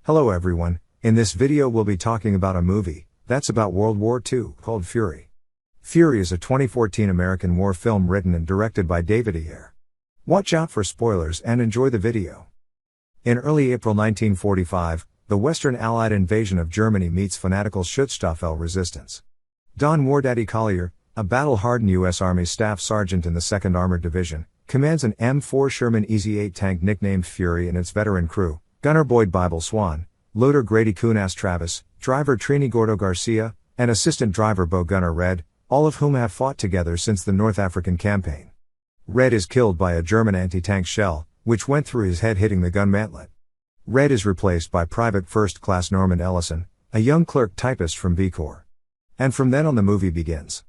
Hello everyone, in this video we'll be talking about a movie that's about World War II called Fury. Fury is a 2014 American war film written and directed by David Ayer. Watch out for spoilers and enjoy the video. In early April 1945, the Western Allied invasion of Germany meets fanatical Schutzstaffel resistance. Don Wardaddy Collier, a battle-hardened U.S. Army Staff Sergeant in the 2nd Armored Division, commands an M4 Sherman Easy-8 tank nicknamed Fury and its veteran crew, Gunner Boyd Bible Swan, loader Grady Coon-Ass Travis, driver Trini Gordo Garcia, and assistant driver Gunner Red, all of whom have fought together since the North African campaign. Red is killed by a German anti-tank shell, which went through his head hitting the gun mantlet. Red is replaced by Private First Class Norman Ellison, a young clerk typist from B Corps. And from then on the movie begins.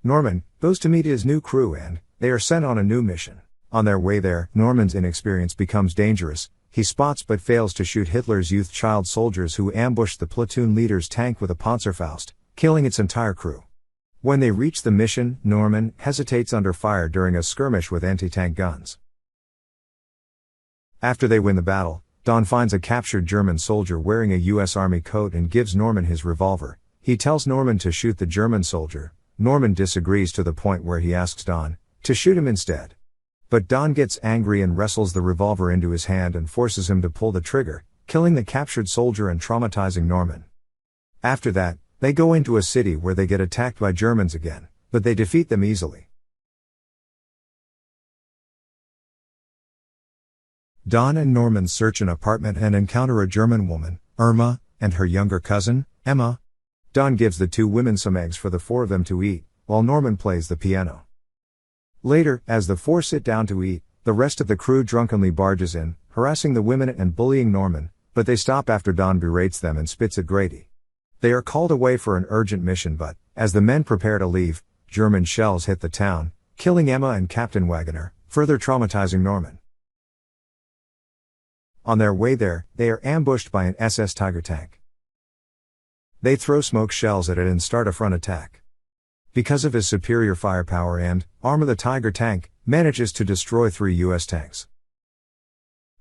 Norman goes to meet his new crew and they are sent on a new mission. On their way there, Norman's inexperience becomes dangerous. He spots but fails to shoot Hitler's youth child soldiers who ambush the platoon leader's tank with a Panzerfaust, killing its entire crew. When they reach the mission, Norman hesitates under fire during a skirmish with anti-tank guns. After they win the battle, Don finds a captured German soldier wearing a U.S. Army coat and gives Norman his revolver. He tells Norman to shoot the German soldier. Norman disagrees to the point where he asks Don to shoot him instead. But Don gets angry and wrestles the revolver into his hand and forces him to pull the trigger, killing the captured soldier and traumatizing Norman. After that, they go into a city where they get attacked by Germans again, but they defeat them easily. Don and Norman search an apartment and encounter a German woman, Irma, and her younger cousin, Emma. Don gives the two women some eggs for the four of them to eat, while Norman plays the piano. Later, as the four sit down to eat, the rest of the crew drunkenly barges in, harassing the women and bullying Norman, but they stop after Don berates them and spits at Grady. They are called away for an urgent mission but, as the men prepare to leave, German shells hit the town, killing Emma and Captain Wagner, further traumatizing Norman. On their way there, they are ambushed by an SS Tiger tank. They throw smoke shells at it and start a front attack. Because of his superior firepower and armor, the Tiger tank manages to destroy 3 U.S. tanks.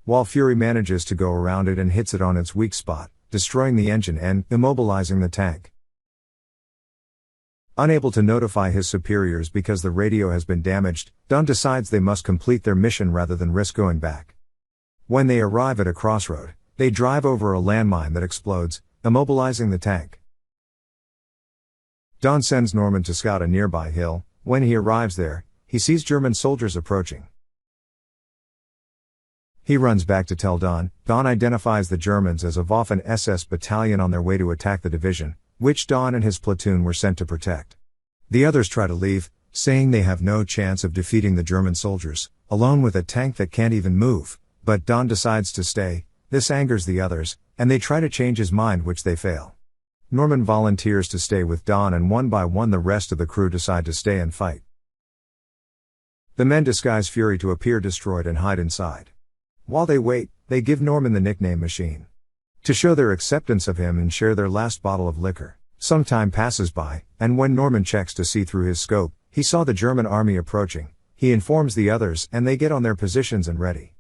While Fury manages to go around it and hits it on its weak spot, destroying the engine and immobilizing the tank. Unable to notify his superiors because the radio has been damaged, Don decides they must complete their mission rather than risk going back. When they arrive at a crossroad, they drive over a landmine that explodes, immobilizing the tank. Don sends Norman to scout a nearby hill. When he arrives there, he sees German soldiers approaching. He runs back to tell Don. Don identifies the Germans as a Waffen-SS battalion on their way to attack the division, which Don and his platoon were sent to protect. The others try to leave, saying they have no chance of defeating the German soldiers, alone with a tank that can't even move, but Don decides to stay. This angers the others, and they try to change his mind, which they fail. Norman volunteers to stay with Don and one by one the rest of the crew decide to stay and fight. The men disguise Fury to appear destroyed and hide inside. While they wait, they give Norman the nickname Machine to show their acceptance of him and share their last bottle of liquor. Some time passes by, and when Norman checks to see through his scope, he saw the German army approaching. He informs the others and they get on their positions and ready.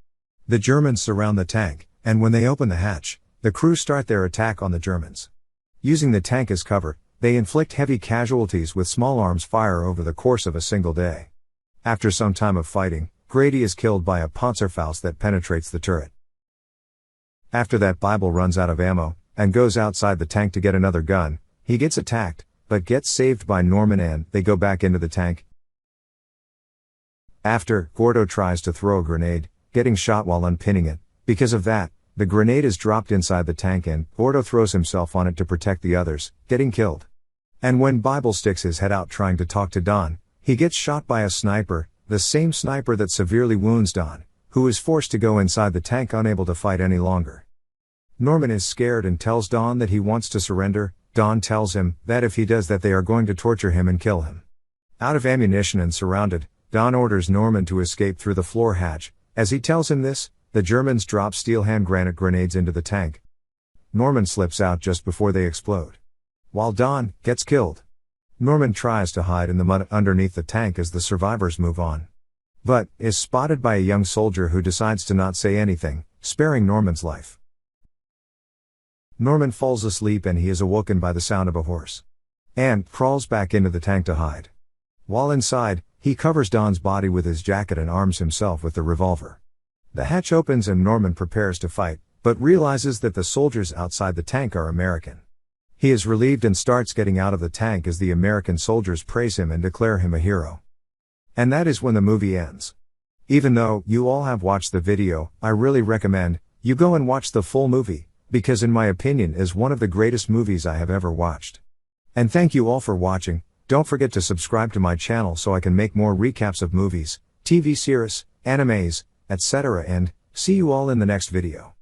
The Germans surround the tank, and when they open the hatch, the crew start their attack on the Germans. Using the tank as cover, they inflict heavy casualties with small arms fire over the course of a single day. After some time of fighting, Grady is killed by a Panzerfaust that penetrates the turret. After that, Bible runs out of ammo, and goes outside the tank to get another gun. He gets attacked, but gets saved by Norman and they go back into the tank. After, Gordo tries to throw a grenade, getting shot while unpinning it. Because of that, the grenade is dropped inside the tank and Gordo throws himself on it to protect the others, getting killed. And when Bible sticks his head out trying to talk to Don, he gets shot by a sniper, the same sniper that severely wounds Don, who is forced to go inside the tank unable to fight any longer. Norman is scared and tells Don that he wants to surrender. Don tells him that if he does that they are going to torture him and kill him. Out of ammunition and surrounded, Don orders Norman to escape through the floor hatch. As he tells him this, the Germans drop steel hand grenades into the tank. Norman slips out just before they explode. While Don gets killed. Norman tries to hide in the mud underneath the tank as the survivors move on. But is spotted by a young soldier who decides to not say anything, sparing Norman's life. Norman falls asleep and he is awoken by the sound of a horse. And crawls back into the tank to hide. While inside, he covers Don's body with his jacket and arms himself with the revolver. The hatch opens and Norman prepares to fight, but realizes that the soldiers outside the tank are American. He is relieved and starts getting out of the tank as the American soldiers praise him and declare him a hero. And that is when the movie ends. Even though you all have watched the video, I really recommend you go and watch the full movie, because in my opinion is one of the greatest movies I have ever watched. And thank you all for watching. Don't forget to subscribe to my channel so I can make more recaps of movies, TV series, animes, etc. and see you all in the next video.